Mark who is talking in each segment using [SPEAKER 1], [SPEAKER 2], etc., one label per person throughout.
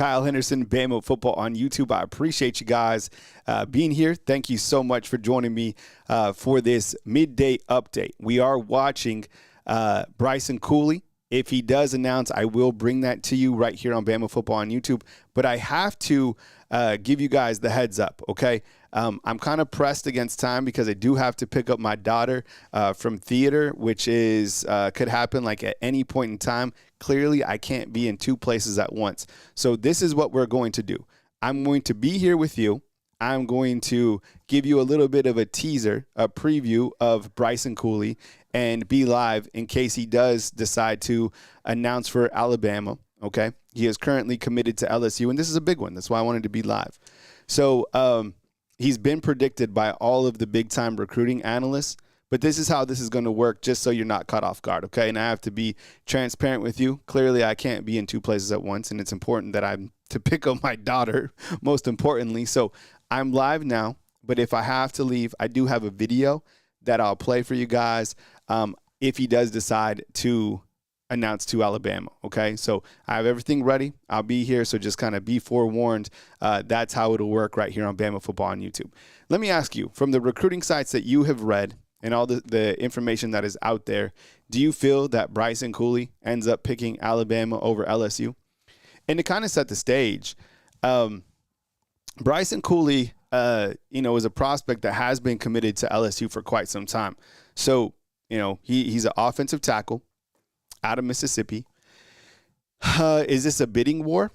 [SPEAKER 1] Kyle Henderson, Bama Football on YouTube. I appreciate you guys being here. Thank you so much for joining me for this midday update. We are watching Bryson Cooley. If he does announce, I will bring that to you right here on Bama Football on YouTube. But I have to give you guys the heads up, okay? I'm kind of pressed against time because I do have to pick up my daughter from theater, which is could happen like at any point in time. Clearly, I can't be in two places at once. So this is what we're going to do. I'm going to be here with you. I'm going to give you a little bit of a teaser, a preview of Bryson Cooley, and be live in case he does decide to announce for Alabama, okay? He is currently committed to LSU, and this is a big one. That's why I wanted to be live. So he's been predicted by all of the big-time recruiting analysts, but this is how this is going to work just so you're not caught off guard, okay? And I have to be transparent with you. Clearly, I can't be in two places at once, and it's important that I'm to pick up my daughter, most importantly. So I'm live now, but if I have to leave, I do have a video that I'll play for you guys if he does decide to announce to Alabama, okay? So I have everything ready. I'll be here, so just kind of be forewarned. That's how it'll work right here on Bama Football on YouTube. Let me ask you, from the recruiting sites that you have read and all the information that is out there, do you feel that Bryson Cooley ends up picking Alabama over LSU? And to kind of set the stage, Bryson Cooley, is a prospect that has been committed to LSU for quite some time. So, he's an offensive tackle out of Mississippi. Is this a bidding war?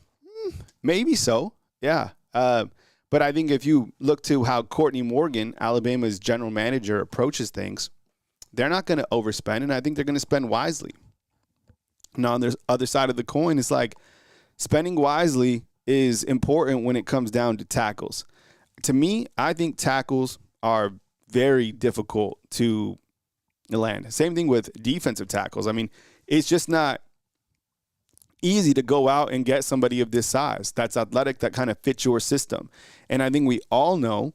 [SPEAKER 1] Maybe so. Yeah. But I think if you look to how Courtney Morgan, Alabama's general manager, approaches things, they're not going to overspend, and I think they're going to spend wisely. Now, on the other side of the coin, it's like spending wisely is important when it comes down to tackles. To me, I think tackles are very difficult to land. Same thing with defensive tackles. I mean, it's just not easy to go out and get somebody of this size that's athletic, that kind of fits your system. And I think we all know,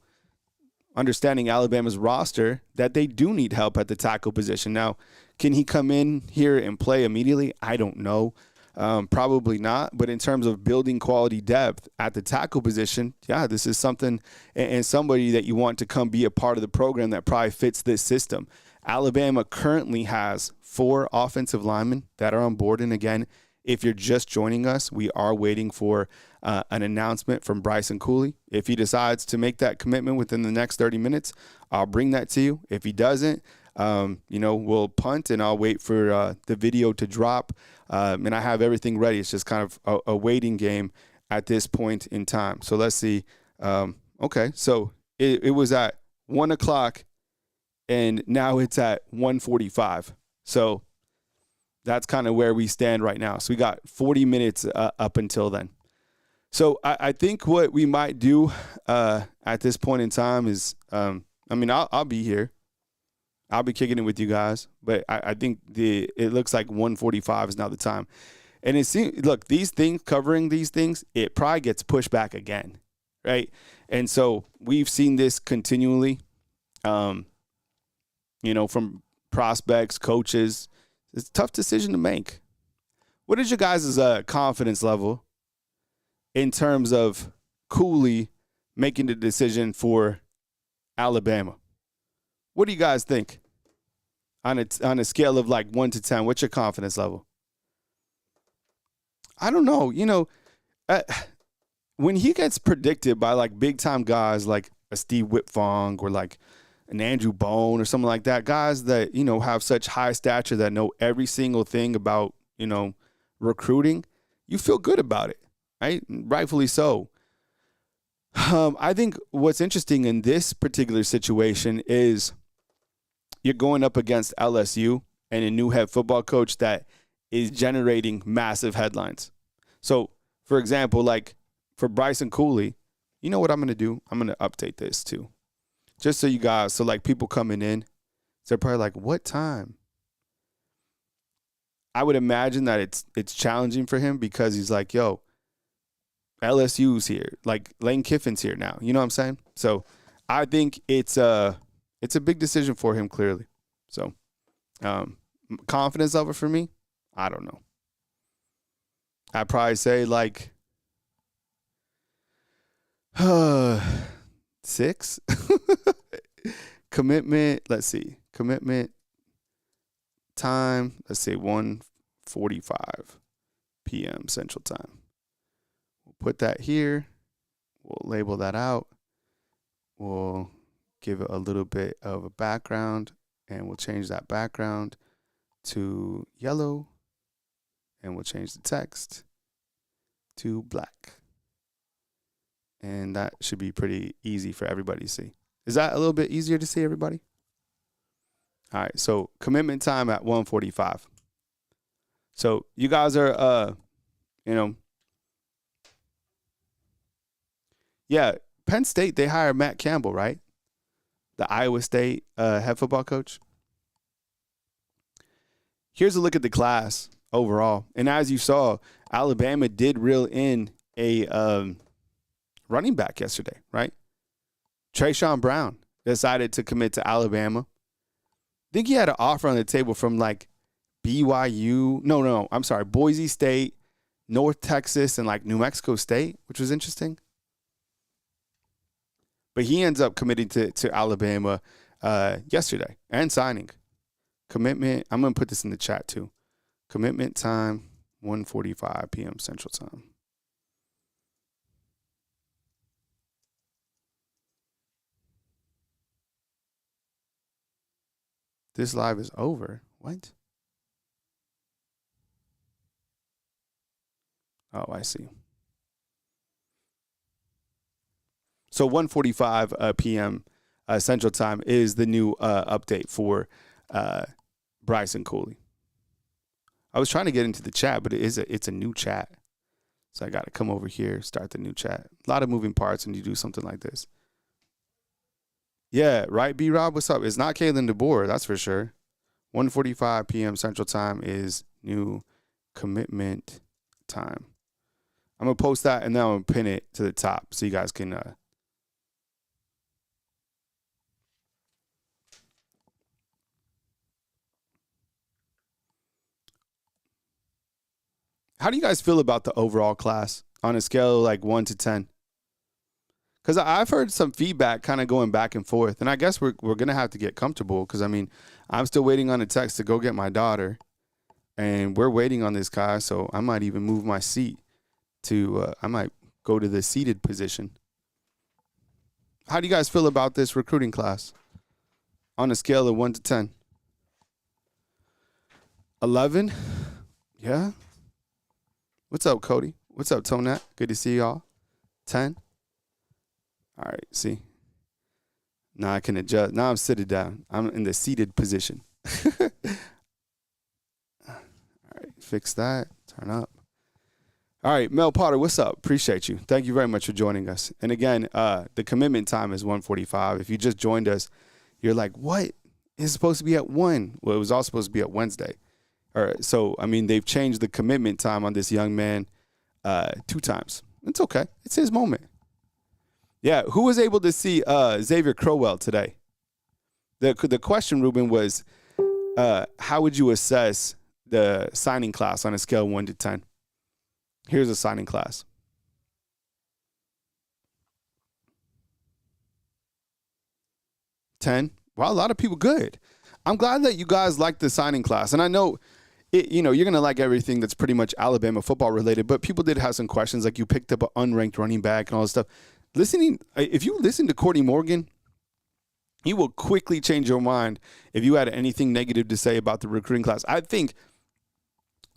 [SPEAKER 1] understanding Alabama's roster, that they do need help at the tackle position. Now, can he come in here and play immediately? I don't know. Probably not. But in terms of building quality depth at the tackle position, yeah, this is something and somebody that you want to come be a part of the program that probably fits this system. Alabama currently has 4 offensive linemen that are on board. And again, if you're just joining us, we are waiting for an announcement from Bryson Cooley. If he decides to make that commitment within the next 30 minutes, I'll bring that to you. If he doesn't, we'll punt and I'll wait for the video to drop. And I have everything ready. It's just kind of a waiting game at this point in time. So let's see. Okay, so it was at 1 o'clock, and now it's at 1:45. So that's kind of where we stand right now. So we got 40 minutes up until then. So I think what we might do at this point in time is, I'll be here. I'll be kicking it with you guys, but I think it looks like 1:45 is now the time. And it seems, look, covering these things, it probably gets pushed back again, right? And so we've seen this continually, from prospects, coaches. It's a tough decision to make. What is your guys' confidence level in terms of Cooley making the decision for Alabama? What do you guys think on a scale of like 1 to 10? What's your confidence level? I don't know. When he gets predicted by like big time guys like a Steve Whitfong or like an Andrew Bone or something like that, guys that, have such high stature that know every single thing about, recruiting, you feel good about it, right? Rightfully so. I think what's interesting in this particular situation is you're going up against LSU and a new head football coach that is generating massive headlines. So, for example, like for Bryson Cooley, you know what I'm going to do? I'm going to update this too. Just so you guys, so like people coming in, they're probably like, what time? I would imagine that it's challenging for him because he's like, yo, LSU's here. Like Lane Kiffin's here now. You know what I'm saying? So I think it's a big decision for him, clearly. So confidence level for me, I don't know. I'd probably say like 6. Commitment. Let's see. Commitment time. Let's say 1:45 p.m. Central Time. We'll put that here. We'll label that out. We'll give it a little bit of a background, and we'll change that background to yellow, and we'll change the text to black. And that should be pretty easy for everybody to see. Is that a little bit easier to see, everybody? All right, so commitment time at 1:45. So you guys are, yeah, Penn State, they hired Matt Campbell, right? The Iowa State head football coach. Here's a look at the class overall. And as you saw, Alabama did reel in a running back yesterday, right? Trayshawn Brown decided to commit to Alabama. I think he had an offer on the table from like BYU. No, I'm sorry. Boise State, North Texas, and like New Mexico State, which was interesting. But he ends up committing to Alabama yesterday and signing. Commitment, I'm going to put this in the chat too. Commitment time, 1:45 p.m. Central Time. This live is over. What? Oh, I see. So 1:45 p.m. Central Time is the new update for Bryson Cooley. I was trying to get into the chat, but it's a new chat. So I got to come over here, start the new chat. A lot of moving parts when you do something like this. Yeah, right, B-Rob, what's up? It's not Kalen DeBoer, that's for sure. 1:45 p.m. Central Time is new commitment time. I'm going to post that, and then I'm going to pin it to the top so you guys can how do you guys feel about the overall class on a scale of like 1 to 10? Because I've heard some feedback kind of going back and forth, and I guess we're going to have to get comfortable because, I mean, I'm still waiting on a text to go get my daughter, and we're waiting on this guy, so I might even move my seat to I might go to the seated position. How do you guys feel about this recruiting class on a scale of 1 to 10? 11? Yeah. What's up, Cody? What's up, Tonat? Good to see y'all. 10? All right, see. Now I can adjust. Now I'm sitting down. I'm in the seated position. All right, fix that. Turn up. All right, Mel Potter, what's up? Appreciate you. Thank you very much for joining us. And again, the commitment time is 1:45. If you just joined us, you're like, what? It's supposed to be at 1. Well, it was all supposed to be at Wednesday. All right, so, I mean, they've changed the commitment time on this young man 2 times. It's okay. It's his moment. Yeah, who was able to see Xavier Crowell today? The question, Ruben, was how would you assess the signing class on a scale of 1 to 10? Here's a signing class. 10. Wow, a lot of people good. I'm glad that you guys like the signing class. And I know, you're going to like everything that's pretty much Alabama football related, but people did have some questions, like you picked up an unranked running back and all this stuff. If you listen to Courtney Morgan, he will quickly change your mind if you had anything negative to say about the recruiting class. I think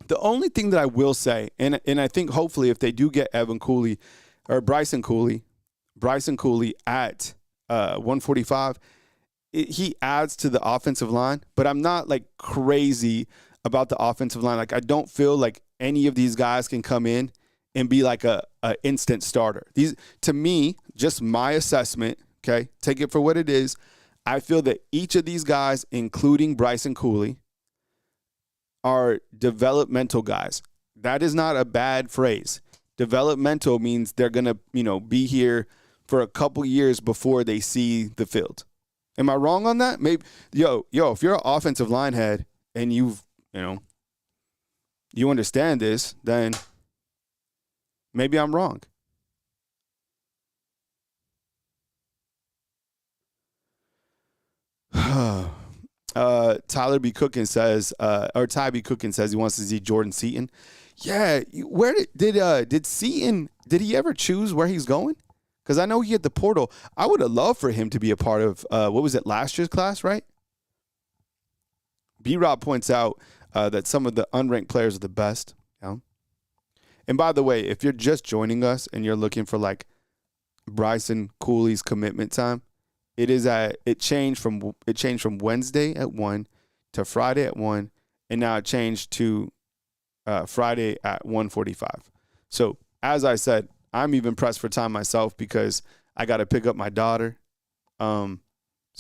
[SPEAKER 1] the only thing that I will say, and I think hopefully if they do get Bryson Cooley at 1:45, he adds to the offensive line, but I'm not like crazy about the offensive line. Like I don't feel like any of these guys can come in and be like a instant starter. These, to me, just my assessment, okay, take it for what it is. I feel that each of these guys, including Bryson Cooley, are developmental guys. That is not a bad phrase. Developmental means they're going to, be here for a couple years before they see the field. Am I wrong on that? Maybe, if you're an offensive line head and you understand this, then maybe I'm wrong. Tyler B. Cookin says, or Ty B. Cookin says he wants to see Jordan Seaton. Yeah, where did Seaton, did he ever choose where he's going? Because I know he hit the portal. I would have loved for him to be a part of, what was it, last year's class, right? B-Rob points out that some of the unranked players are the best. You know? And by the way, if you're just joining us and you're looking for like Bryson Cooley's commitment time, it changed from Wednesday at 1 to Friday at 1, and now it changed to Friday at 1:45. So as I said, I'm even pressed for time myself because I got to pick up my daughter. So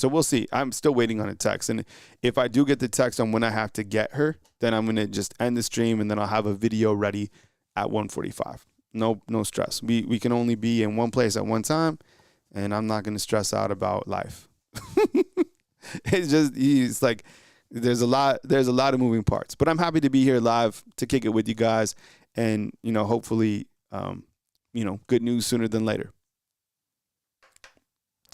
[SPEAKER 1] we'll see. I'm still waiting on a text, and if I do get the text on when I have to get her, then I'm gonna just end the stream, and then I'll have a video ready at 1:45. No stress. We can only be in one place at one time, and I'm not gonna stress out about life. It's like there's a lot of moving parts, but I'm happy to be here live to kick it with you guys, and hopefully good news sooner than later.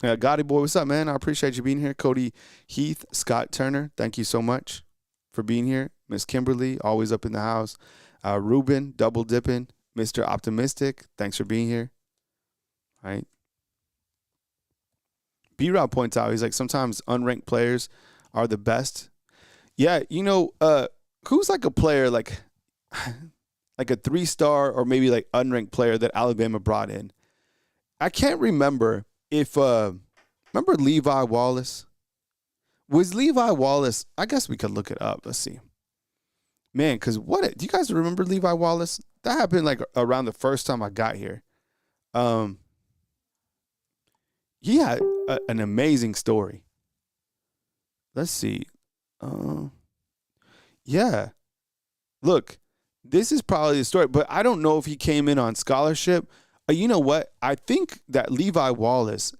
[SPEAKER 1] Gotti boy, what's up, man? I appreciate you being here. Cody Heath, Scott Turner, thank you so much for being here. Miss Kimberly, always up in the house. Ruben, double dipping. Mr. Optimistic, thanks for being here. All right. B-Rob points out, he's like, sometimes unranked players are the best. Yeah, who's like a player like a 3-star or maybe like unranked player that Alabama brought in? I can't remember if remember Levi Wallace? Was Levi Wallace? I guess we could look it up. Let's see. Man, because do you guys remember Levi Wallace? That happened like around the first time I got here. He had an amazing story. Let's see. Yeah. Look, this is probably the story, but I don't know if he came in on scholarship. You know what? I think that Levi Wallace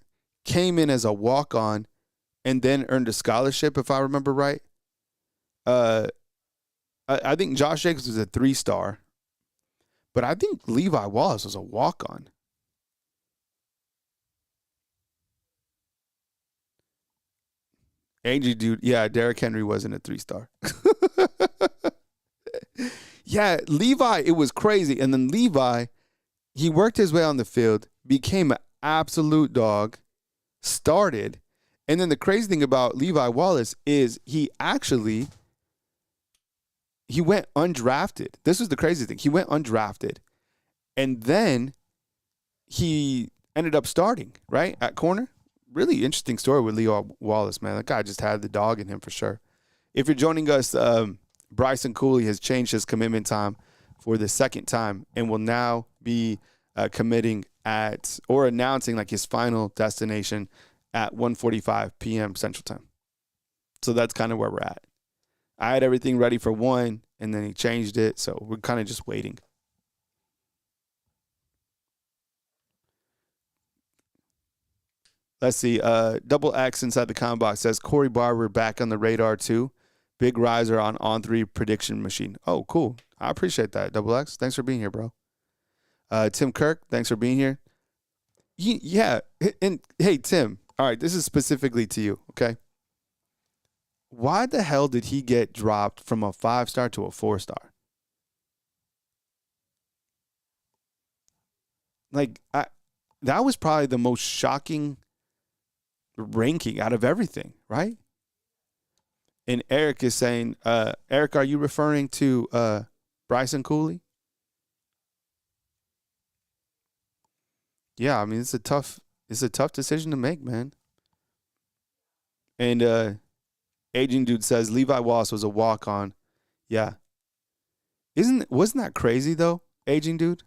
[SPEAKER 1] came in as a walk-on and then earned a scholarship, if I remember right. I think Josh Jacobs was a 3-star, but I think Levi Wallace was a walk-on. Angie, dude, yeah, Derrick Henry wasn't a 3-star. Yeah, Levi, it was crazy. And then Levi, he worked his way on the field, became an absolute dog, started. And then the crazy thing about Levi Wallace is he went undrafted. This was the crazy thing. He went undrafted. And then he ended up starting, right, at corner. Really interesting story with Levi Wallace, man. That guy just had the dog in him for sure. If you're joining us, Bryson Cooley has changed his commitment time for the second time and will now be committing or announcing like his final destination at 1:45 p.m. Central Time. So that's kind of where we're at. I had everything ready for 1, and then he changed it, so we're kind of just waiting. Let's see. Double X inside the comment box says Corey Barber back on the radar too. Big riser on On3 prediction machine. Oh, cool. I appreciate that, Double X. Thanks for being here, bro. Tim Kirk, thanks for being here. Yeah, and hey, Tim. All right, this is specifically to you, okay? Why the hell did he get dropped from a 5-star to a 4-star? Like, that was probably the most shocking ranking out of everything, right? And Eric is saying, Eric, are you referring to Bryson Cooley? Yeah, I mean it's a tough decision to make, man. And Aging Dude says Levi Wallace was a walk-on. Yeah. Wasn't that crazy though, Aging Dude?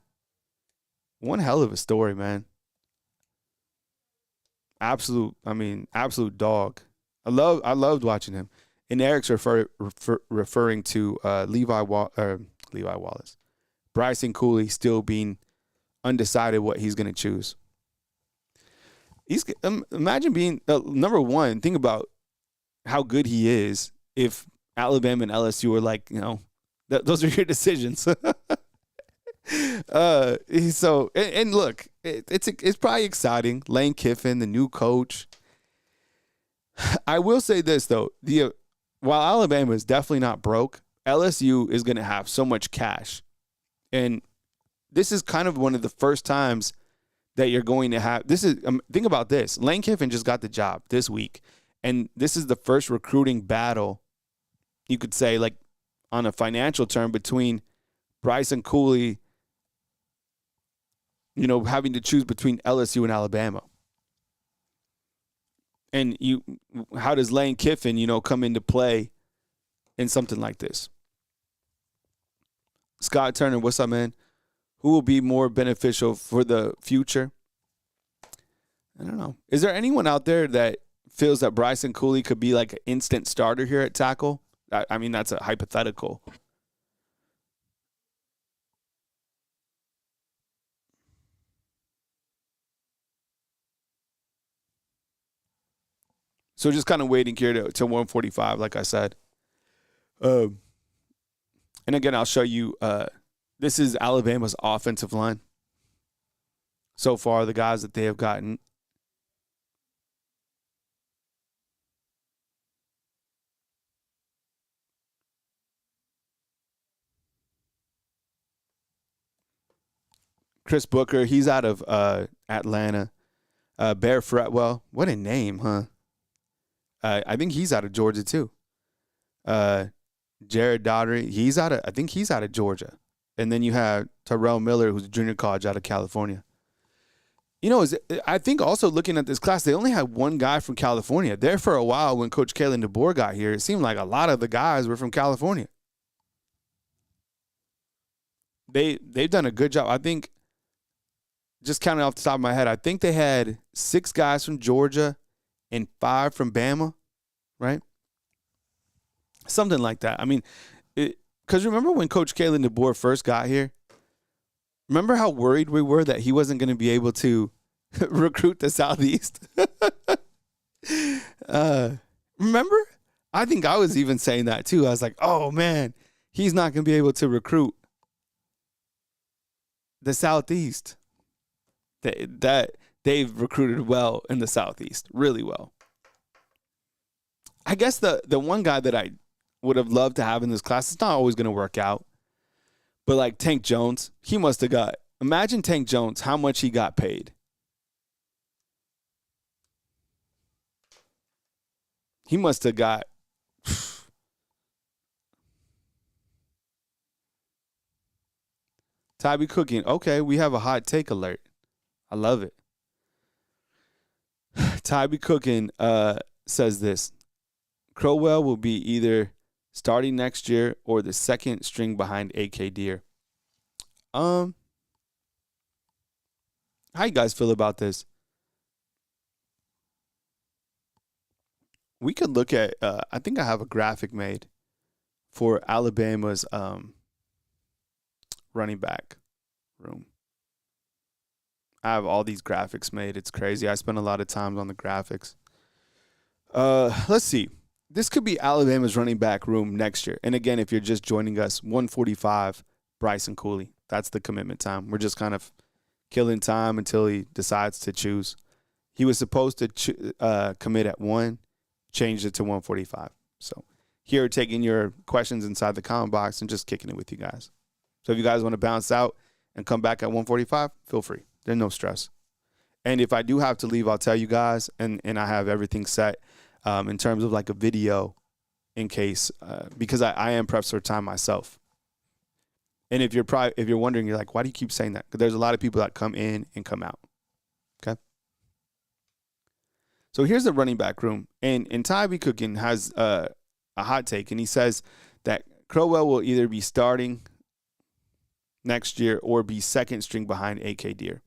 [SPEAKER 1] One hell of a story, man. Absolute dog. I loved watching him. And Eric's referring to Levi Wallace. Bryson Cooley still being undecided what he's going to choose. Imagine being number one. Think about how good he is if Alabama and LSU were like, those are your decisions. So and look, it's probably exciting. Lane Kiffin, the new coach. I will say this though, while Alabama is definitely not broke, LSU is going to have so much cash. And this is kind of one of the first times that you're going to have. This is think about this. Lane Kiffin just got the job this week. And this is the first recruiting battle, you could say, like on a financial term, between Bryson Cooley, having to choose between LSU and Alabama. And how does Lane Kiffin, come into play in something like this? Scott Turner, what's up, man? Who will be more beneficial for the future? I don't know. Is there anyone out there that feels that Bryson Cooley could be like an instant starter here at tackle? I mean, that's a hypothetical. So just kind of waiting here to 145, like I said. And again, I'll show you. This is Alabama's offensive line. So far, the guys that they have gotten. Chris Booker, he's out of Atlanta. Bear Fretwell, what a name, huh? I think he's out of Georgia too. Jared Daugherty, I think he's out of Georgia. And then you have Terrell Miller, who's a junior college out of California. I think also looking at this class, they only had one guy from California. There for a while when Coach Kalen DeBoer got here, it seemed like a lot of the guys were from California. They've done a good job. I think, just counting off the top of my head, I think they had 6 guys from Georgia and 5 from Bama, right? Something like that. I mean, because remember when Coach Kalen DeBoer first got here? Remember how worried we were that he wasn't going to be able to recruit the Southeast? Remember? I think I was even saying that too. I was like, oh, man, he's not going to be able to recruit the Southeast. That they've recruited well in the Southeast, really well. I guess the one guy that I would have loved to have in this class, it's not always going to work out, but like Tank Jones, he must have got, imagine Tank Jones, how much he got paid. He must have got, Tybee Cooking, okay, we have a hot take alert. I love it. Tybee Cooking says this. Crowell will be either starting next year or the second string behind AK Deer. How you guys feel about this? We could look at, I think I have a graphic made for Alabama's running back room. I have all these graphics made. It's crazy. I spend a lot of time on the graphics. Let's see. This could be Alabama's running back room next year. And again, if you're just joining us, 145, Bryson Cooley. That's the commitment time. We're just kind of killing time until he decides to choose. He was supposed to commit at 1, changed it to 145. So here, taking your questions inside the comment box and just kicking it with you guys. So if you guys want to bounce out and come back at 145, feel free. There's no stress. And if I do have to leave, I'll tell you guys, and I have everything set in terms of like a video in case, because I am pressed for time myself. And if you're wondering, you're like, why do you keep saying that? Because there's a lot of people that come in and come out. Okay. So here's the running back room. And Tybee Cooking has a hot take, and he says that Crowell will either be starting next year or be second string behind AK Deer.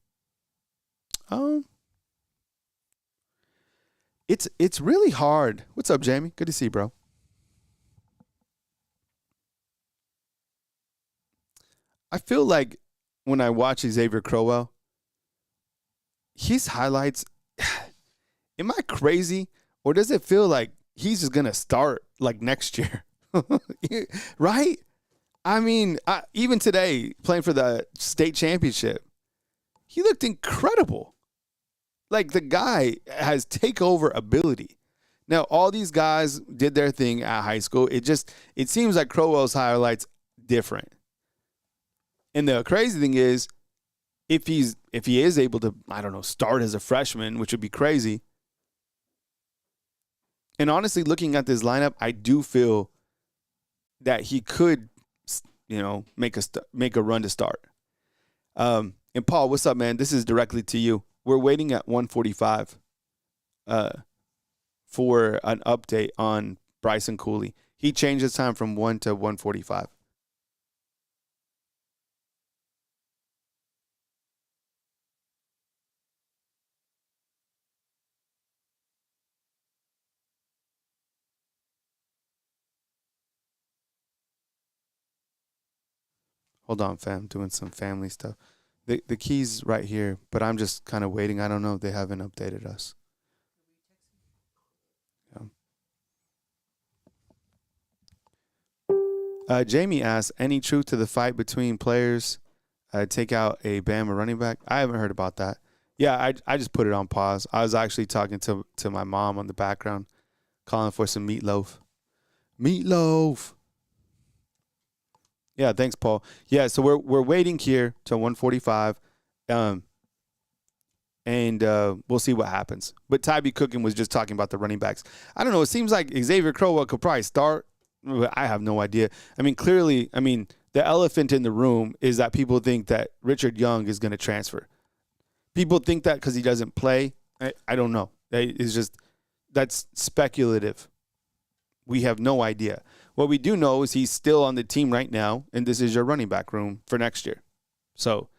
[SPEAKER 1] It's really hard. What's up, Jamie? Good to see you, bro. I feel like when I watch Xavier Crowell, his highlights, am I crazy? Or does it feel like he's just going to start like next year? Right? I mean, even today, playing for the state championship, he looked incredible. Like, the guy has takeover ability. Now, all these guys did their thing at high school. It seems like Crowell's highlights different. And the crazy thing is, if he is able to, I don't know, start as a freshman, which would be crazy. And honestly, looking at this lineup, I do feel that he could, make a run to start. And Paul, what's up, man? This is directly to you. We're waiting at 1:45 for an update on Bryson Cooley. He changed his time from 1 to 1:45. Hold on, fam. Doing some family stuff. The key's right here, but I'm just kind of waiting. I don't know. They haven't updated us. Jamie asks, any truth to the fight between players take out a Bama running back? I haven't heard about that. Yeah, I just put it on pause. I was actually talking to my mom on the background, calling for some meatloaf. Meatloaf. Yeah, thanks, Paul. Yeah, so we're waiting here till 1:45, and we'll see what happens. But Tybee Cookin was just talking about the running backs. I don't know. It seems like Xavier Crowell could probably start. I have no idea. I mean, clearly, the elephant in the room is that people think that Richard Young is going to transfer. People think that because he doesn't play. I don't know. That's speculative. We have no idea. What we do know is he's still on the team right now, and this is your running back room for next year. So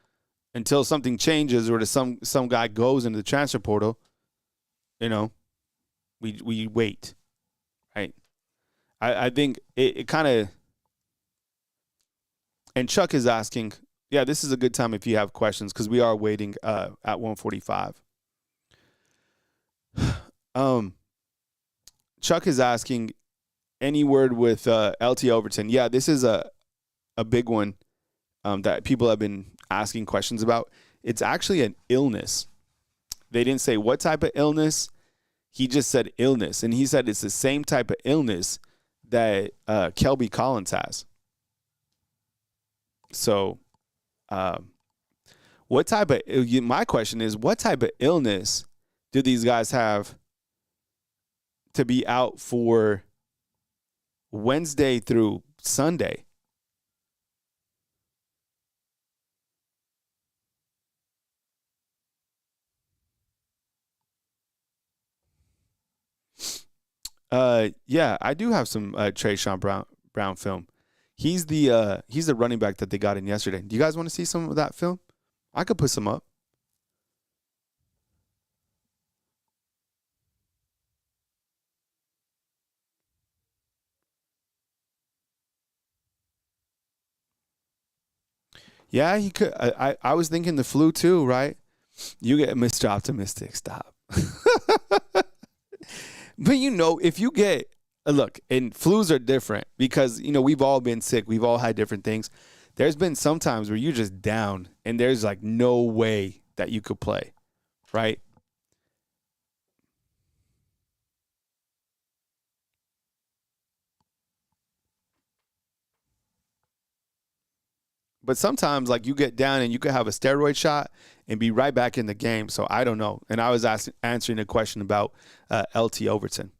[SPEAKER 1] until something changes or some guy goes into the transfer portal, we wait, right? I think it kind of – and Chuck is asking, yeah, this is a good time if you have questions because we are waiting at 1:45. Chuck is asking – any word with LT Overton? Yeah, this is a big one that people have been asking questions about. It's actually an illness. They didn't say what type of illness. He just said illness. And he said it's the same type of illness that Kelby Collins has. So my question is, what type of illness do these guys have to be out for Wednesday through Sunday? Yeah, I do have some Trayshawn Brown film. He's the running back that they got in yesterday. Do you guys want to see some of that film? I could put some up. Yeah, he could. I was thinking the flu too, right? You get Mr. Optimistic. Stop. But if you get look, and flus are different because we've all been sick. We've all had different things. There's been some times where you're just down and there's like no way that you could play, right? But sometimes, like, you get down and you could have a steroid shot and be right back in the game. So I don't know. And I was answering a question about LT Overton.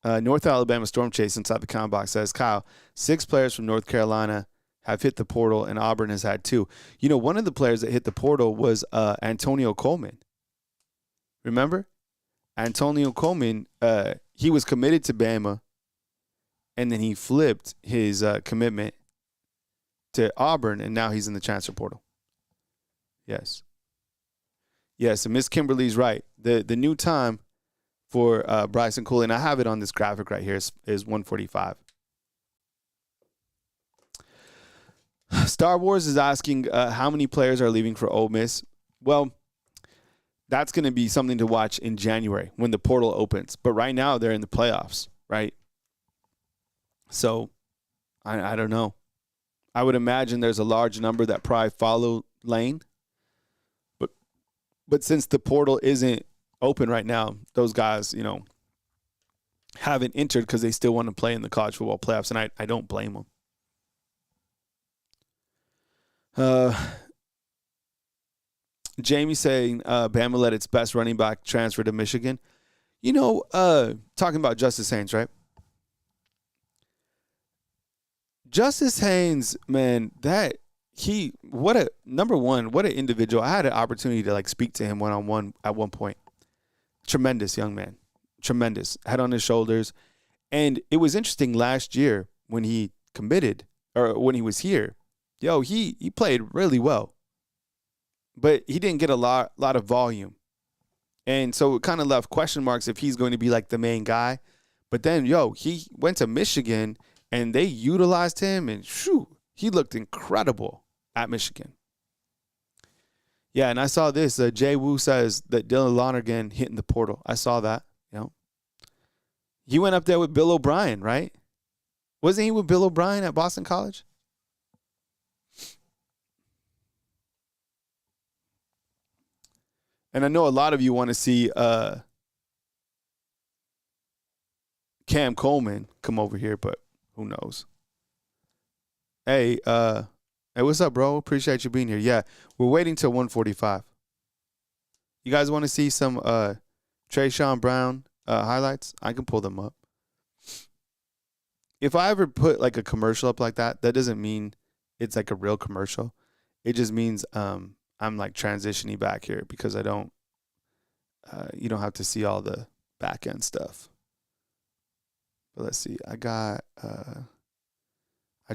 [SPEAKER 1] North Alabama Storm Chase inside the comment box says, Kyle, 6 players from North Carolina have hit the portal, and Auburn has had 2. One of the players that hit the portal was Antonio Coleman. Remember? Antonio Coleman, he was committed to Bama, and then he flipped his commitment to Auburn, and now he's in the transfer portal. Yes. Yes, and Miss Kimberly's right. The new time for Bryson Cooley, and I have it on this graphic right here, is 1:45. Star Wars is asking how many players are leaving for Ole Miss. Well, that's going to be something to watch in January when the portal opens. But right now they're in the playoffs, right? So I don't know. I would imagine there's a large number that probably follow Lane. But since the portal isn't open right now, those guys, haven't entered because they still want to play in the college football playoffs, and I don't blame them. Jamie saying Bama let its best running back transfer to Michigan. Talking about Justice Haynes, right? Justice Haynes, man, what an individual. I had an opportunity to speak to him one-on-one at one point. Tremendous young man. Tremendous. Head on his shoulders. And it was interesting last year when he committed, or when he was here. He played really well. But he didn't get a lot of volume. And so it kind of left question marks if he's going to be the main guy. But then, he went to Michigan and they utilized him, and he looked incredible at Michigan. Yeah, and I saw this. Jay Wu says that Dylan Lonergan hitting the portal. I saw that. He went up there with Bill O'Brien, right? Wasn't he with Bill O'Brien at Boston College? And I know a lot of you want to see Cam Coleman come over here, but who knows? Hey, what's up, bro? Appreciate you being here. Yeah, we're waiting till 1:45. You guys want to see some Trayshawn Brown highlights? I can pull them up. If I ever put a commercial up like that, that doesn't mean it's a real commercial. It just means I'm transitioning back here because I don't. You don't have to see all the back end stuff. But let's see. I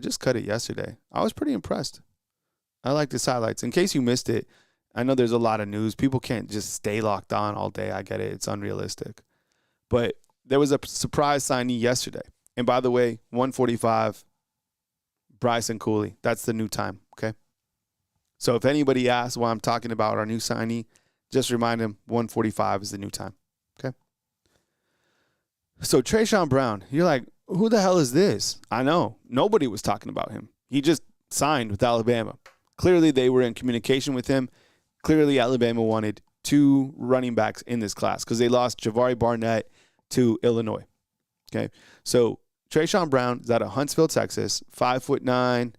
[SPEAKER 1] just cut it yesterday. I was pretty impressed. I like this highlights. In case you missed it, I know there's a lot of news. People can't just stay locked on all day. I get it. It's unrealistic. But there was a surprise signee yesterday. And by the way, 1:45, Bryson Cooley. That's the new time, okay? So if anybody asks why I'm talking about our new signee, just remind them 1:45 is the new time, okay? So Trayshawn Brown, you're like, who the hell is this? I know. Nobody was talking about him. He just signed with Alabama. Clearly they were in communication with him. Clearly Alabama wanted 2 running backs in this class because they lost Ja'Vari Barnett to Illinois. Okay, so Trayshawn Brown is out of Huntsville, Texas, 5'9",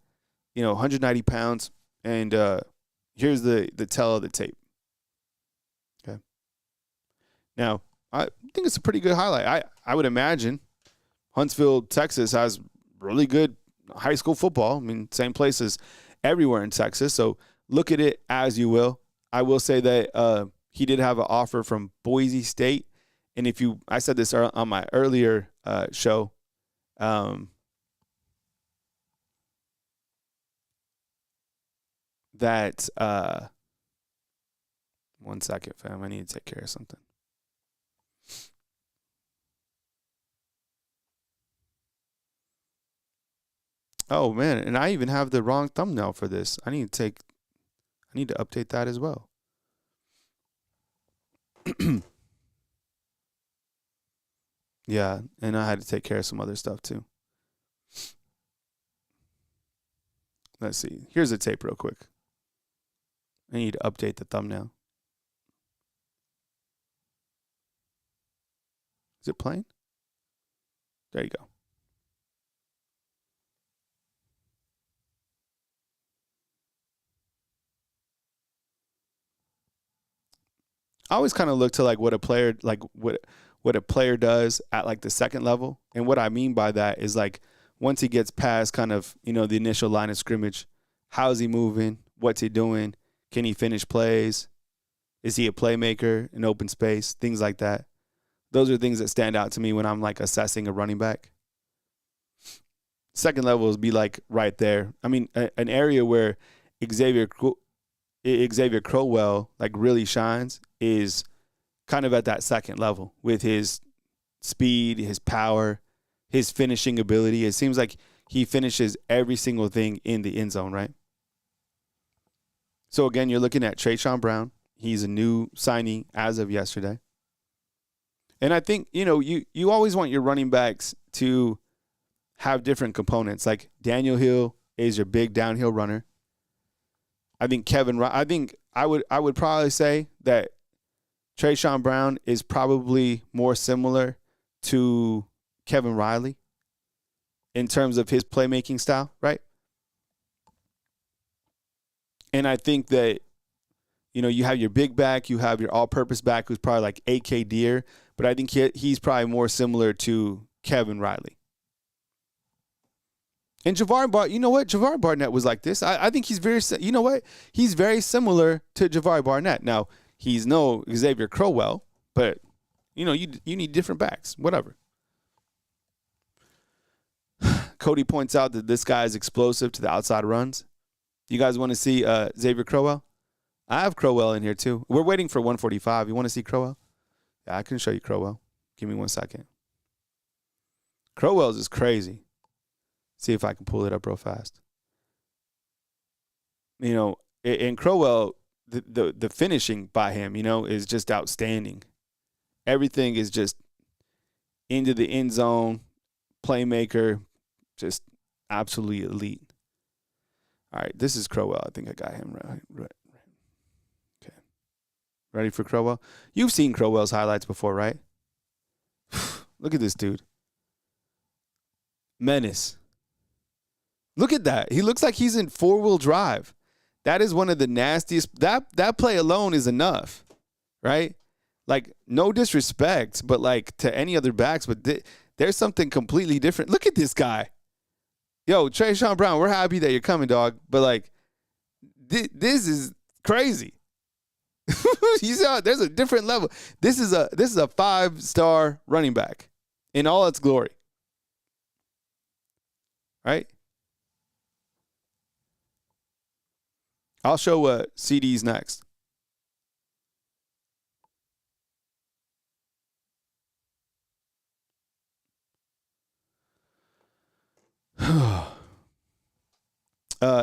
[SPEAKER 1] 190 pounds, and here's the tell of the tape. Okay, now I think it's a pretty good highlight. I would imagine Huntsville, Texas has really good high school football. I mean, same place as everywhere in Texas. So look at it as you will. I will say that he did have an offer from Boise State. And I said this on my earlier show, that, one second, fam, I need to take care of something. Oh man, and I even have the wrong thumbnail for this. I need to update that as well. Yeah, and I had to take care of some other stuff too. Let's see. Here's the tape real quick. I need to update the thumbnail. Is it playing? There you go. I always kind of look to what a player what a player does at the second level, and what I mean by that is once he gets past kind of the initial line of scrimmage, how's he moving? What's he doing? Can he finish plays? Is he a playmaker in open space? Things like that. Those are things that stand out to me when I'm assessing a running back. Second level is be right there. I mean, an area where Xavier Crowell really shines is kind of at that second level with his speed, his power, his finishing ability. It seems like he finishes every single thing in the end zone, right? So again, you're looking at Trayshawn Brown. He's a new signee as of yesterday. And I think, you always want your running backs to have different components. Like Daniel Hill is your big downhill runner. I think I would probably say that Trayshawn Brown is probably more similar to Kevin Riley in terms of his playmaking style, right? And I think that, you have your big back, you have your all-purpose back who's probably like A.K. Deere, but I think he's probably more similar to Kevin Riley. And Javari Barnett, you know what? Javari Barnett was like this. I think he's he's very similar to Javari Barnett. Now, he's no Xavier Crowell, but, you need different backs, whatever. Cody points out that this guy is explosive to the outside runs. You guys want to see Xavier Crowell? I have Crowell in here too. We're waiting for 145. You want to see Crowell? Yeah, I can show you Crowell. Give me 1 second. Crowell's is crazy. See if I can pull it up real fast. In Crowell, the finishing by him, is just outstanding. Everything is just into the end zone, playmaker, just absolutely elite. All right, this is Crowell. I think I got him right. Okay. Ready for Crowell? You've seen Crowell's highlights before, right? Look at this dude. Menace. Look at that. He looks like he's in four-wheel drive. That is one of the nastiest. That play alone is enough, right? Like, no disrespect, but like to any other backs, but there's something completely different. Look at this guy. Yo, Trayshawn Brown, we're happy that you're coming, dog. But like, this is crazy. You saw there's a different level. This is a 5-star running back in all its glory. Right? I'll show CD's next.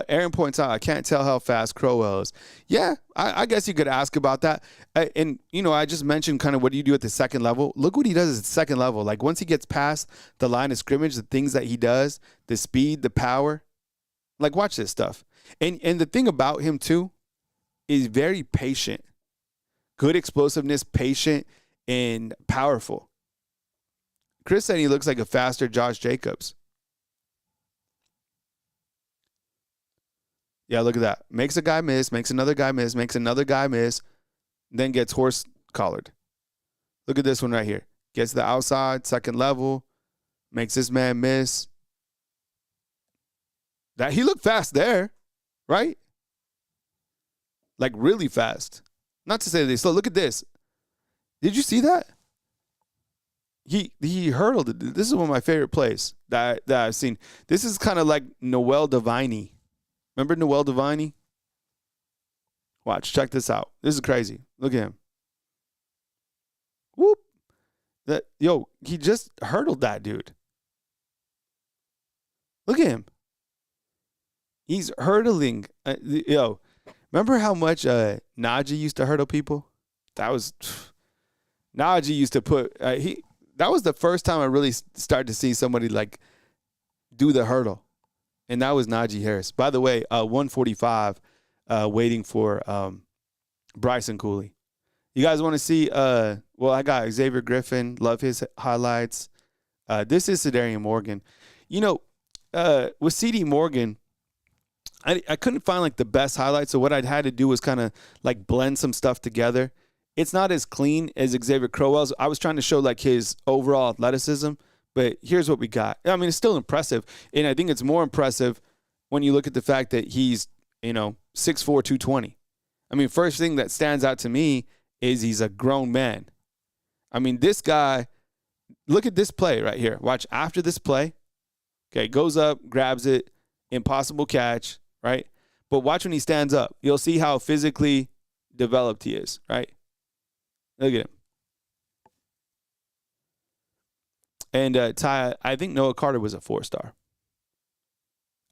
[SPEAKER 1] Aaron points out, I can't tell how fast Crowell is. Yeah, I guess you could ask about that. And, I just mentioned kind of what do you do at the second level. Look what he does at the second level. Like, once he gets past the line of scrimmage, the things that he does, the speed, the power. Like, watch this stuff. And the thing about him, too, is very patient. Good explosiveness, patient, and powerful. Chris said he looks like a faster Josh Jacobs. Yeah, look at that. Makes a guy miss, makes another guy miss, makes another guy miss, then gets horse collared. Look at this one right here. Gets the outside, second level, makes this man miss. That he looked fast there, right? Like really fast. Not to say they slow. Look at this. Did you see that? He hurdled it. This is one of my favorite plays that I've seen. This is kind of like Noel Deviney. Remember Noel Deviney? Watch, check this out. This is crazy. Look at him. Whoop. He just hurdled that dude. Look at him. He's hurdling. Remember how much Najee used to hurdle people? Najee used to put that was the first time I really started to see somebody like do the hurdle. And that was Najee Harris. By the way, 145 waiting for Bryson Cooley. You guys want to see, I got Xavier Griffin. Love his highlights. This is Cedarian Morgan. With CD Morgan, I couldn't find like the best highlights. So what I'd had to do was kind of like blend some stuff together. It's not as clean as Xavier Crowell's. I was trying to show like his overall athleticism. But here's what we got. I mean, it's still impressive. And I think it's more impressive when you look at the fact that he's, 6'4", 220. I mean, first thing that stands out to me is he's a grown man. I mean, this guy, look at this play right here. Watch after this play. Okay, goes up, grabs it, impossible catch, right? But watch when he stands up. You'll see how physically developed he is, right? Look at him. And Ty, I think Noah Carter was a 4-star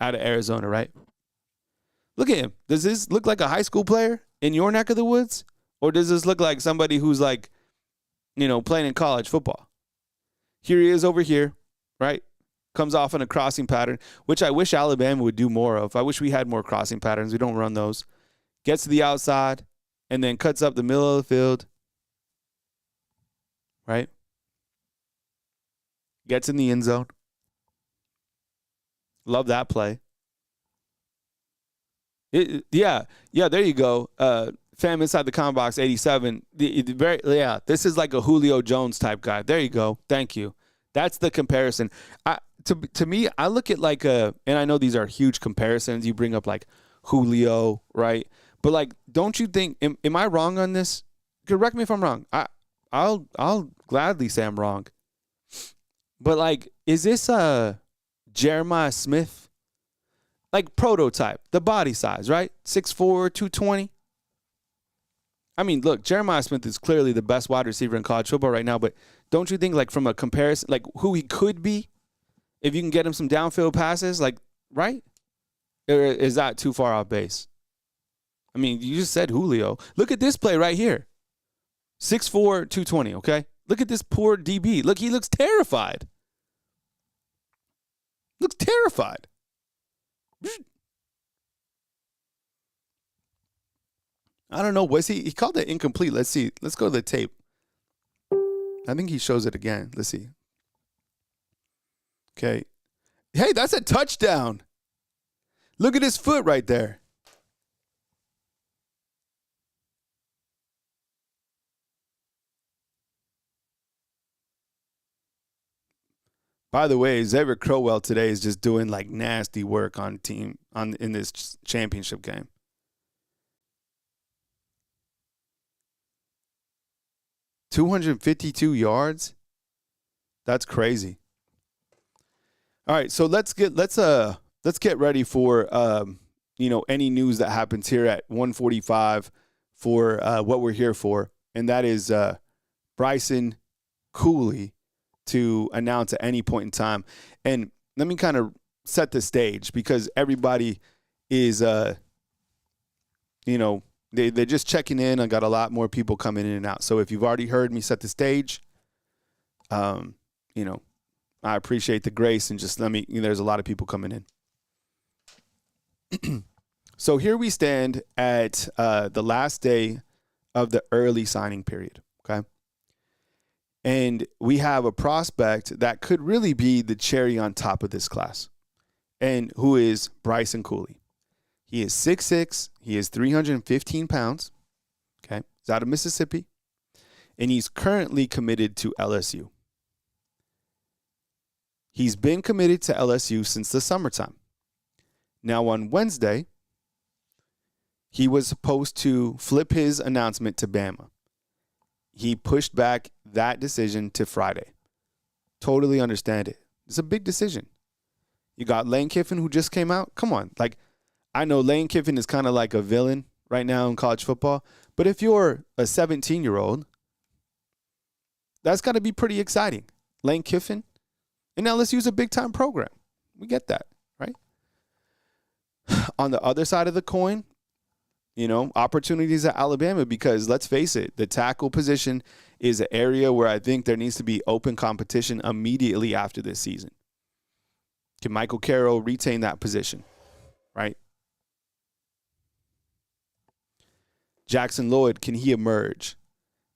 [SPEAKER 1] out of Arizona, right? Look at him. Does this look like a high school player in your neck of the woods? Or does this look like somebody who's like, playing in college football? Here he is over here, right? Comes off in a crossing pattern, which I wish Alabama would do more of. I wish we had more crossing patterns. We don't run those. Gets to the outside and then cuts up the middle of the field. right? Gets in the end zone. Love that play. Yeah, there you go. Fam inside the comment box, 87. This is like a Julio Jones type guy. There you go. Thank you. That's the comparison. To me, I look at like and I know these are huge comparisons. You bring up like Julio, right? But like, don't you think? Am I wrong on this? Correct me if I'm wrong. I'll gladly say I'm wrong. But like, is this Jeremiah Smith? Like prototype, the body size, right? 6'4", 220. I mean, look, Jeremiah Smith is clearly the best wide receiver in college football right now, but don't you think, like, from a comparison, like, who he could be, if you can get him some downfield passes, like, right? Or is that too far off base? I mean, you just said Julio. Look at this play right here. 6'4", 220, okay? Look at this poor DB. Look, he looks terrified. Looks terrified. I don't know. Was he called it incomplete? Let's see. Let's go to the tape. I think he shows it again. Let's see. Okay. Hey, that's a touchdown. Look at his foot right there. By the way, Xavier Crowell today is just doing like nasty work in this championship game. $252 yards. That's crazy. All right, so let's get ready for any news that happens here at 1:45 for what we're here for, and that is Bryson Cooley to announce at any point in time. And let me kind of set the stage because everybody is, they're just checking in. I got a lot more people coming in and out. So if you've already heard me set the stage, I appreciate the grace and just there's a lot of people coming in. So here we stand at the last day of the early signing period. Okay. And we have a prospect that could really be the cherry on top of this class, and who is Bryson Cooley. He is 6'6". He is 315 pounds. Okay. He's out of Mississippi, and he's currently committed to LSU. He's been committed to LSU since the summertime. Now, on Wednesday, he was supposed to flip his announcement to Bama. He pushed back that decision to Friday. Totally understand it. It's a big decision. You got Lane Kiffin, who just came out. Come on. Like, I know Lane Kiffin is kind of like a villain right now in college football, but if you're a 17-year-old, that's got to be pretty exciting. Lane Kiffin, and LSU is a big-time program. We get that, right? On the other side of the coin, opportunities at Alabama, because let's face it, the tackle position is an area where I think there needs to be open competition immediately after this season. Can Michael Carroll retain that position, right? Jackson Lloyd, can he emerge?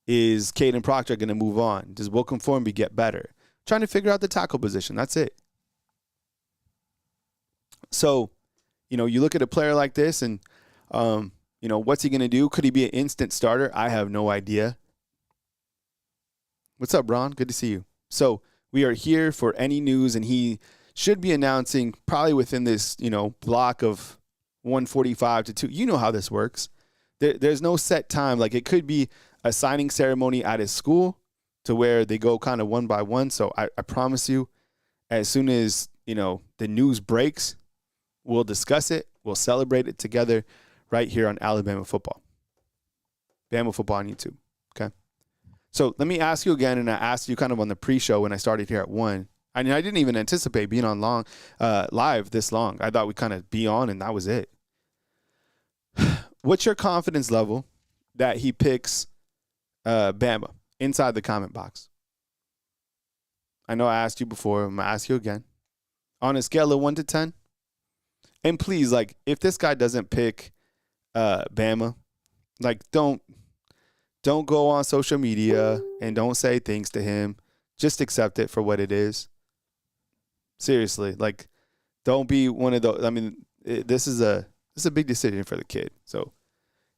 [SPEAKER 1] Is Caden Proctor going to move on? Does Wilcom Formby get better? Trying to figure out the tackle position. That's it. So, you look at a player like this and, what's he going to do? Could he be an instant starter? I have no idea. What's up, Ron? Good to see you. So we are here for any news, and he should be announcing probably within this, block of 1:45 to 2. You know how this works. There's no set time. Like, it could be a signing ceremony at his school to where they go kind of one by one. So I promise you, as soon as, the news breaks, we'll discuss it. We'll celebrate it together right here on Alabama Football. Bama Football on YouTube. Okay. So let me ask you again, and I asked you kind of on the pre-show when I started here at 1. I didn't even anticipate being on live this long. I thought we'd kind of be on, and that was it. What's your confidence level that he picks Bama inside the comment box? I know I asked you before. I'm going to ask you again. On a scale of 1 to 10. And please, like, if this guy doesn't pick Bama, like, don't don't go on social media and don't say things to him. Just accept it for what it is. Seriously, like, don't be one of those. I mean, this is a big decision for the kid. So,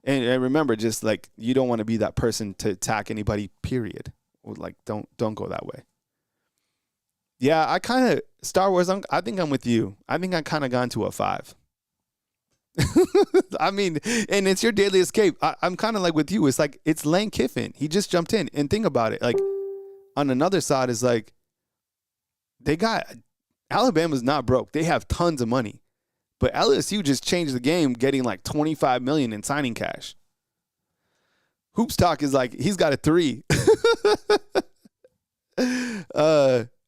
[SPEAKER 1] and remember, just like, you don't want to be that person to attack anybody. Period. Like, don't go that way. Yeah, I kind of Star Wars. I think I'm with you. I think I kind of gone to a 5. I mean, and it's your daily escape. I'm kind of like with you. It's like, it's Lane Kiffin. He just jumped in. And think about it. Like, on another side is like, Alabama's not broke. They have tons of money. But LSU just changed the game, getting like $25 million in signing cash. Hoops Talk is like, he's got a 3.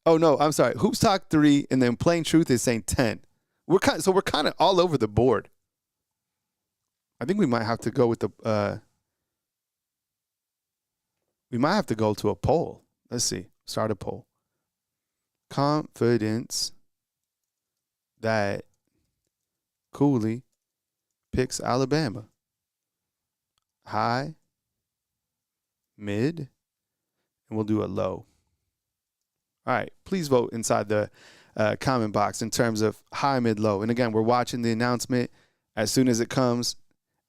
[SPEAKER 1] Oh no, I'm sorry. Hoops Talk 3, and then Plain Truth is saying 10. We're kind of all over the board. I think we might have to go with we might have to go to a poll. Let's see. Start a poll. Confidence that Cooley picks Alabama. High, mid, and we'll do a low. All right, please vote inside the comment box in terms of high, mid, low. And again, we're watching the announcement as soon as it comes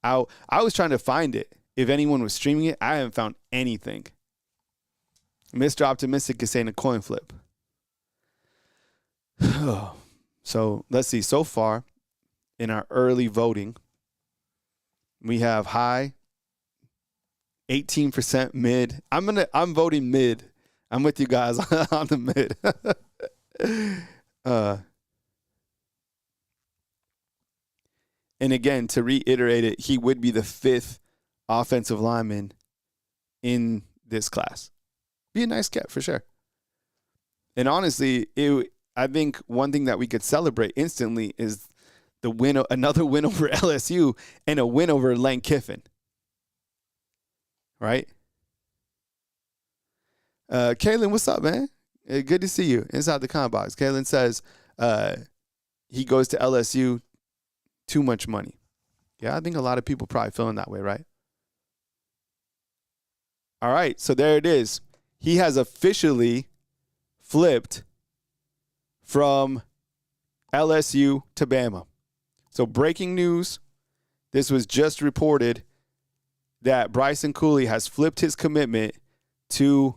[SPEAKER 1] out. I was trying to find it. If anyone was streaming it, I haven't found anything. Mr. Optimistic is saying a coin flip. So let's see. So far, in our early voting, we have high, 18% mid. I'm voting mid. I'm with you guys on the mid. And again, to reiterate it, he would be the 5th offensive lineman in this class. Be a nice get for sure. And honestly, I think one thing that we could celebrate instantly is the win, another win over LSU and a win over Lane Kiffin. Right? Kaylin, what's up, man? Good to see you inside the comment box. Kaylin says he goes to LSU, too much money. Yeah, I think a lot of people probably feeling that way, right? All right, so there it is. He has officially flipped from LSU to Bama. So breaking news, this was just reported that Bryson Cooley has flipped his commitment to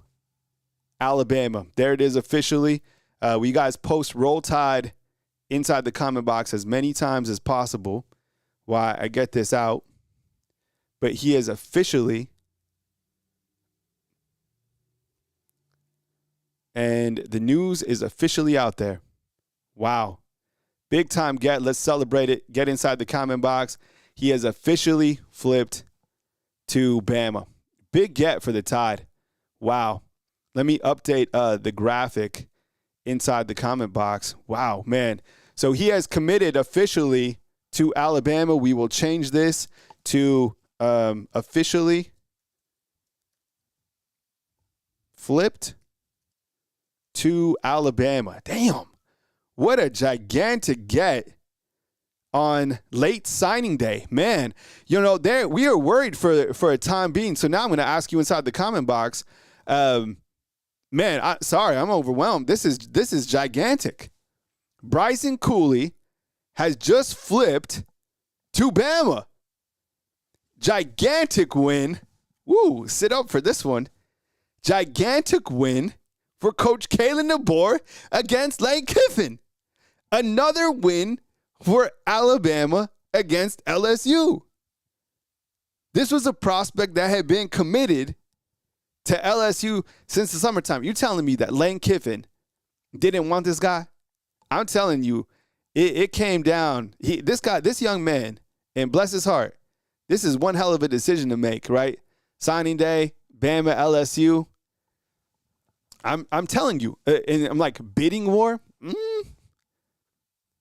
[SPEAKER 1] Alabama. There it is officially. We guys post Roll Tide inside the comment box as many times as possible while I get this out. But he is officially, and the news is officially out there. Wow. Big time get. Let's celebrate it. Get inside the comment box. He has officially flipped to Bama. Big get for the Tide. Wow. Let me update the graphic inside the comment box. Wow, man. So he has committed officially to Alabama. We will change this to officially flipped to Alabama. Damn. What a gigantic get on late signing day. Man, you know, we are worried for a time being. So now I'm going to ask you inside the comment box. Man, I'm overwhelmed. This is gigantic. Bryson Cooley has just flipped to Bama. Gigantic win. Woo, sit up for this one. Gigantic win for Coach Kalen DeBoer against Lane Kiffin. Another win for Alabama against LSU. This was a prospect that had been committed to LSU since the summertime. You're telling me that Lane Kiffin didn't want this guy? I'm telling you, it came down. This young man, and bless his heart, this is one hell of a decision to make, right? Signing day, Bama, LSU. I'm telling you, and I'm like, bidding war?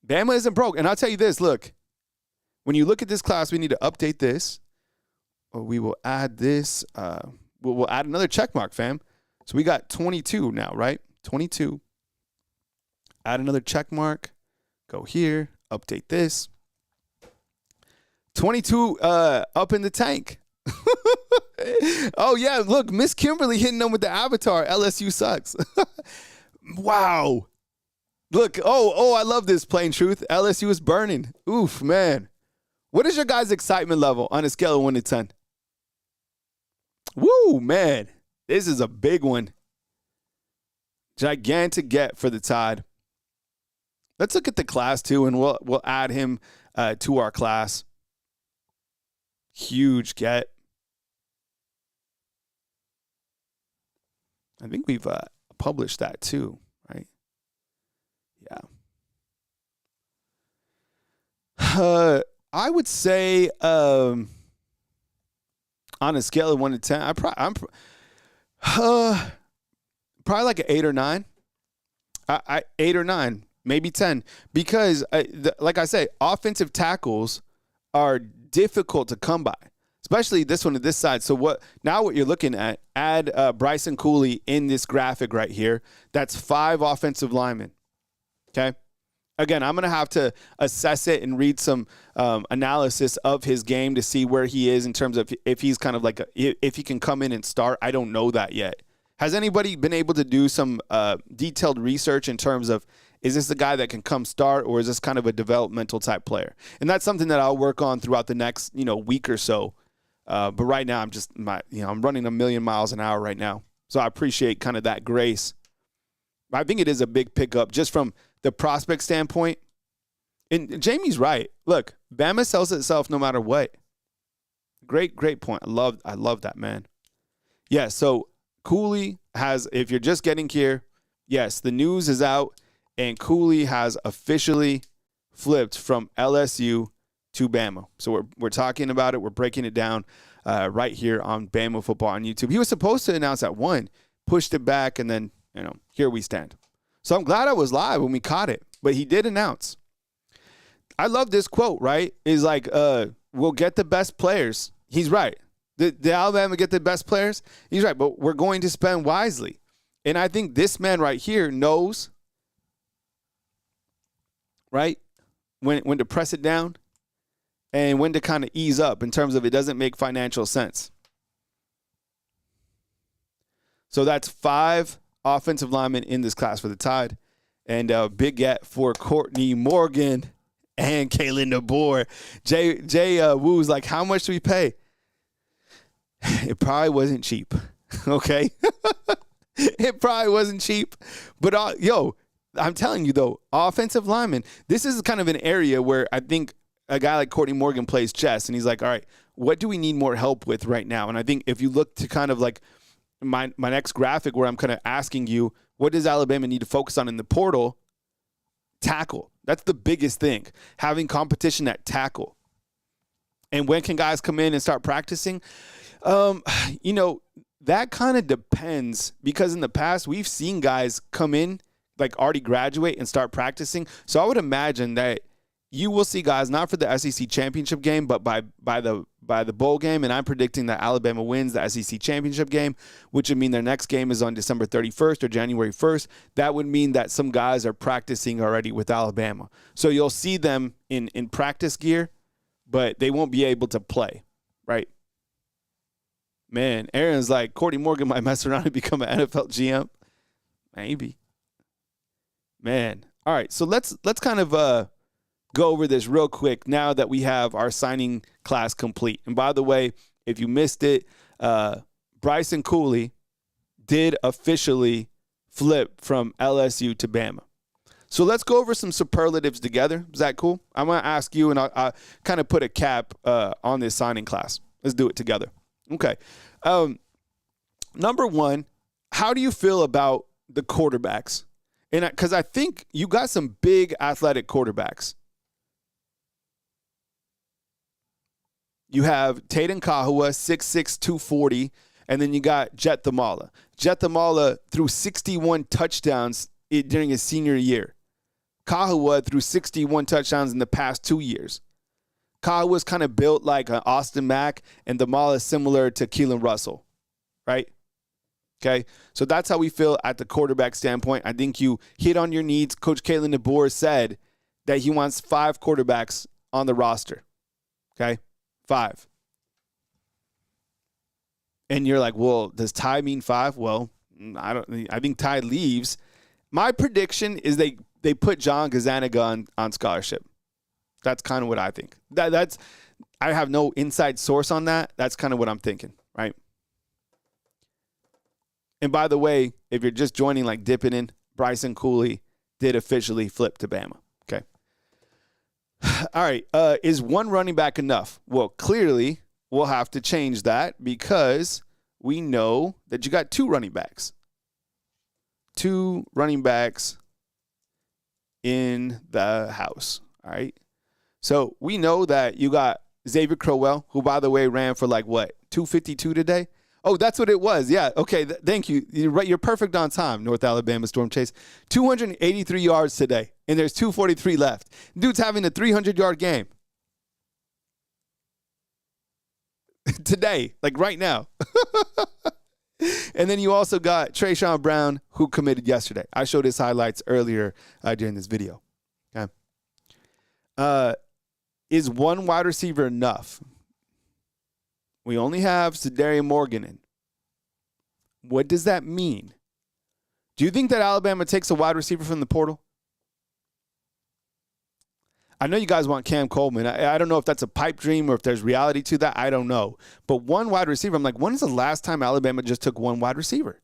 [SPEAKER 1] Bama isn't broke. And I'll tell you this, look, when you look at this class, we need to update this. Or we will add this. We'll add another check mark, fam. So we got 22 now, right? 22. Add another check mark. Go here. Update this. 22 up in the tank. Oh, yeah. Look, Miss Kimberly hitting them with the avatar. LSU sucks. Wow. Look. Oh, I love this plain truth. LSU is burning. Oof, man. What is your guys' excitement level on a scale of 1 to 10? Woo, man. This is a big one. Gigantic get for the Tide. Let's look at the class, too, and we'll add him to our class. Huge get. I think we've published that, too, right? Yeah. I would say on a scale of 1 to 10, I'm probably like an 8 or 9. 8 or 9, maybe 10, because like I say, offensive tackles are difficult to come by, especially this one to this side. So what you're looking at, add Bryson Cooley in this graphic right here. That's 5 offensive linemen. Okay. Again, I'm going to have to assess it and read some analysis of his game to see where he is in terms of if he's kind of like if he can come in and start. I don't know that yet. Has anybody been able to do some detailed research in terms of, is this the guy that can come start, or is this kind of a developmental type player? And that's something that I'll work on throughout the next week or so. But right now I'm running a million miles an hour right now, so I appreciate kind of that grace. I think it is a big pickup just from the prospect standpoint. And Jamie's right. Look, Bama sells itself no matter what. Great point. I love that, man. Yeah, so Cooley has, if you're just getting here, yes, the news is out, and Cooley has officially flipped from LSU to Bama. So we're talking about it. We're breaking it down right here on Bama Football on YouTube. He was supposed to announce at 1, pushed it back, and then, here we stand. So I'm glad I was live when we caught it, but he did announce. I love this quote, right? Is like, we'll get the best players. He's right. The Alabama get the best players? He's right, but we're going to spend wisely. And I think this man right here knows, right, when to press it down and when to kind of ease up in terms of it doesn't make financial sense. So that's 5 offensive linemen in this class for the Tide. And big get for Courtney Morgan and Kalen DeBoer. Jay Woo's like, how much do we pay? It probably wasn't cheap, okay? It probably wasn't cheap. But, I'm telling you, though, offensive linemen, this is kind of an area where I think a guy like Courtney Morgan plays chess, and he's like, all right, what do we need more help with right now? And I think if you look to kind of like my next graphic where I'm kind of asking you, what does Alabama need to focus on in the portal? Tackle. That's the biggest thing, having competition at tackle. And when can guys come in and start practicing? That kind of depends, because in the past we've seen guys come in, like already graduate and start practicing. So I would imagine that you will see guys not for the SEC championship game, but by the bowl game. And I'm predicting that Alabama wins the SEC championship game, which would mean their next game is on December 31st or January 1st. That would mean that some guys are practicing already with Alabama. So you'll see them in practice gear, but they won't be able to play, right? Man, Aaron's like, Courtney Morgan might mess around and become an NFL GM. Maybe. Man. All right, so let's kind of go over this real quick now that we have our signing class complete. And by the way, if you missed it, Bryson Cooley did officially flip from LSU to Bama. So let's go over some superlatives together. Is that cool? I'm going to ask you, and I'll kind of put a cap on this signing class. Let's do it together. Okay. Number 1, how do you feel about the quarterbacks? And because I think you got some big athletic quarterbacks. You have Taden Kahua, 6'6", 240, and then you got Jet Thamala. Jet Thamala threw 61 touchdowns during his senior year. Kahua threw 61 touchdowns in the past 2 years. Kahua's kind of built like an Austin Mack, and Thamala is similar to Keelan Russell, right? Okay, so that's how we feel at the quarterback standpoint. I think you hit on your needs. Coach Kalen DeBoer said that he wants 5 quarterbacks on the roster, okay? 5. And you're like, well, does Ty mean 5? Well, I think Ty leaves. My prediction is they put John Gazaniga on scholarship. That's kind of what I think. I have no inside source on that. That's kind of what I'm thinking, right? And by the way, if you're just joining, like dipping in, Bryson Cooley did officially flip to Bama. Okay. All right. Is one running back enough? Well, clearly we'll have to change that because we know that you got 2 running backs. 2 running backs in the house. All right. So we know that you got Xavier Crowell, who, by the way, ran for 252 today. Oh, that's what it was. Yeah. Okay. Thank you. You're right. You're perfect on time, North Alabama Storm Chase. 283 yards today, and there's 243 left. Dude's having a 300-yard game today, right now. And then you also got Trayshawn Brown, who committed yesterday. I showed his highlights earlier during this video. Okay. Is one wide receiver enough? We only have Zadarian Morgan in. What does that mean? Do you think that Alabama takes a wide receiver from the portal? I know you guys want Cam Coleman. I don't know if that's a pipe dream or if there's reality to that. I don't know. But one wide receiver, I'm like, when is the last time Alabama just took one wide receiver?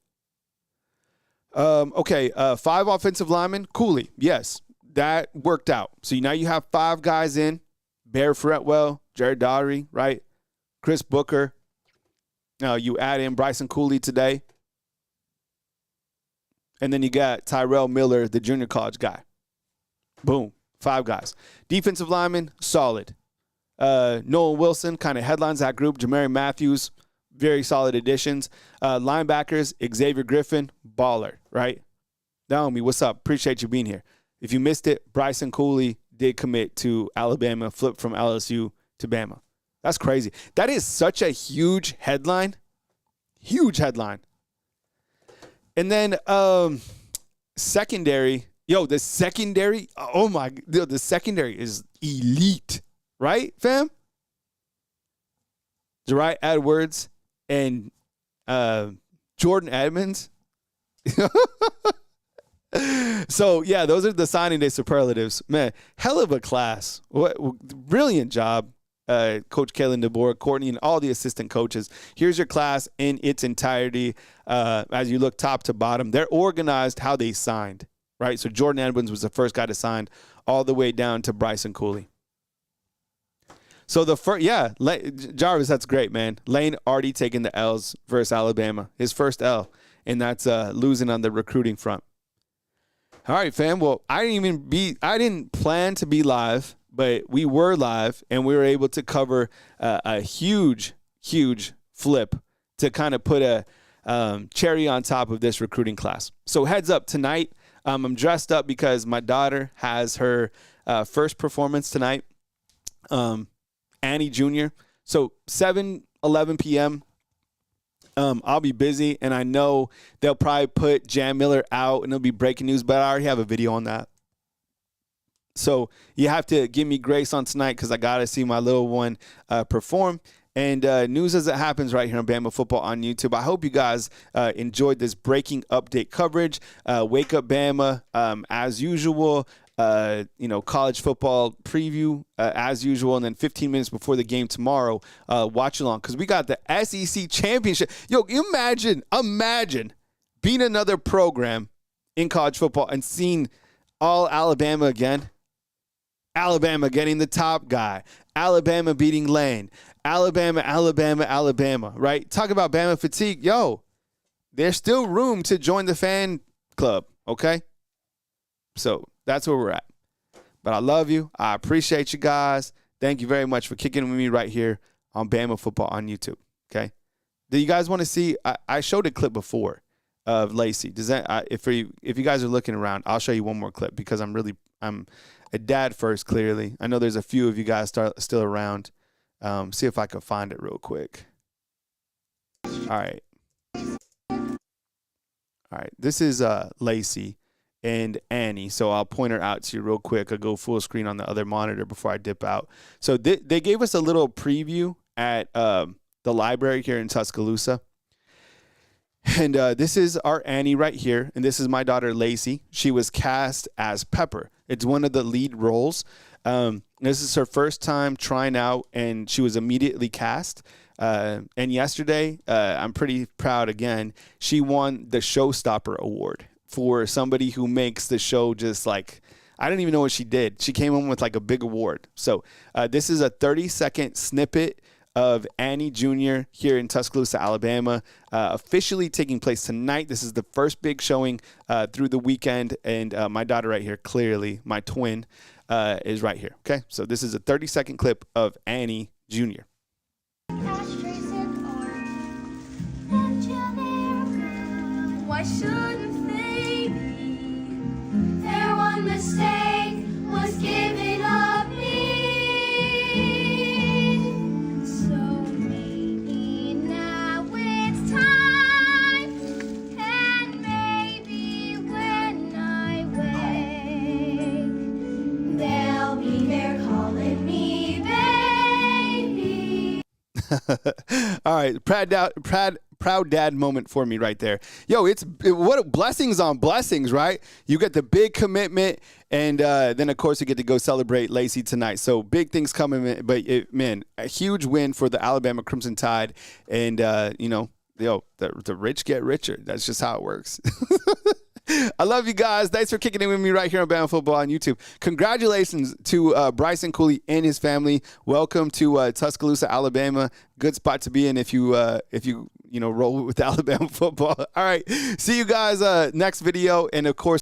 [SPEAKER 1] Okay, 5 offensive linemen. Cooley, yes, that worked out. So now you have 5 guys in. Bear Fretwell, Jared Daugherty, right? Chris Booker. Now you add in Bryson Cooley today. And then you got Tyrell Miller, the junior college guy. Boom. 5 guys. Defensive linemen, solid. Nolan Wilson kind of headlines that group. Jamari Matthews, very solid additions. Linebackers, Xavier Griffin, baller, right? Naomi, what's up? Appreciate you being here. If you missed it, Bryson Cooley did commit to Alabama, flipped from LSU to Bama. That's crazy. That is such a huge headline. Huge headline. And then secondary. Yo, the secondary. Oh, my. The secondary is elite. Right, fam? Jeriah Edwards and Jordan Edmonds. So, yeah, those are the signing day superlatives. Man, hell of a class. What brilliant job, Coach Kalen DeBoer, Courtney, and all the assistant coaches. Here's your class in its entirety. As you look top to bottom, they're organized how they signed, right? So Jordan Edmonds was the first guy to sign all the way down to Bryson Cooley. So the first, Jarvis, that's great, man. Lane already taking the L's versus Alabama. His first L, and that's losing on the recruiting front. All right, fam. Well, I didn't plan to be live, but we were live, and we were able to cover a huge, huge flip to kind of put a cherry on top of this recruiting class. So heads up, tonight, I'm dressed up because my daughter has her first performance tonight, Annie Jr. So 7:11 p.m., I'll be busy, and I know they'll probably put Jan Miller out, and it'll be breaking news, but I already have a video on that. So you have to give me grace on tonight because I got to see my little one perform. And news as it happens right here on Bama Football on YouTube. I hope you guys enjoyed this breaking update coverage. Wake Up Bama, as usual. College football preview as usual, and then 15 minutes before the game tomorrow, watch along because we got the SEC championship. Yo, imagine being another program in college football and seeing all Alabama again. Alabama getting the top guy. Alabama beating Lane. Alabama, right? Talk about Bama fatigue. Yo, there's still room to join the fan club, okay? So that's where we're at. But I love you. I appreciate you guys. Thank you very much for kicking with me right here on Bama Football on YouTube, okay? Do you guys want to see? I showed a clip before of Lacey. Does that? If you guys are looking around, I'll show you one more clip because I'm a dad first, clearly. I know there's a few of you guys still around. See if I can find it real quick. All right. This is Lacey and Annie. So I'll point her out to you real quick. I'll go full screen on the other monitor before I dip out. So they gave us a little preview at the library here in Tuscaloosa. And this is our Annie right here. And this is my daughter, Lacey. She was cast as Pepper. It's one of the lead roles. This is her first time trying out, and she was immediately cast. And yesterday, I'm pretty proud again, she won the Showstopper Award for somebody who makes the show just like, I don't even know what she did. She came home with like a big award. So this is a 30-second snippet of Annie Jr. here in Tuscaloosa, Alabama, officially taking place tonight. This is the first big showing through the weekend, and my daughter right here, clearly my twin, is right here. Okay, so this is a 30-second clip of Annie Jr.
[SPEAKER 2] Why shouldn't they be? Their one mistake was giving up me. So maybe now it's time, and maybe when I wake, they'll be there calling me baby.
[SPEAKER 1] All right, proud dad moment for me right there. Yo, what blessings on blessings, right? You get the big commitment, and then of course you get to go celebrate Lacey tonight. So big things coming, but man, a huge win for the Alabama Crimson Tide, and the rich get richer. That's just how it works. I love you guys. Thanks for kicking in with me right here on Bama Football on YouTube. Congratulations to Bryson Cooley and his family. Welcome to Tuscaloosa, Alabama. Good spot to be in if you roll with Alabama football. All right. See you guys next video. And of course,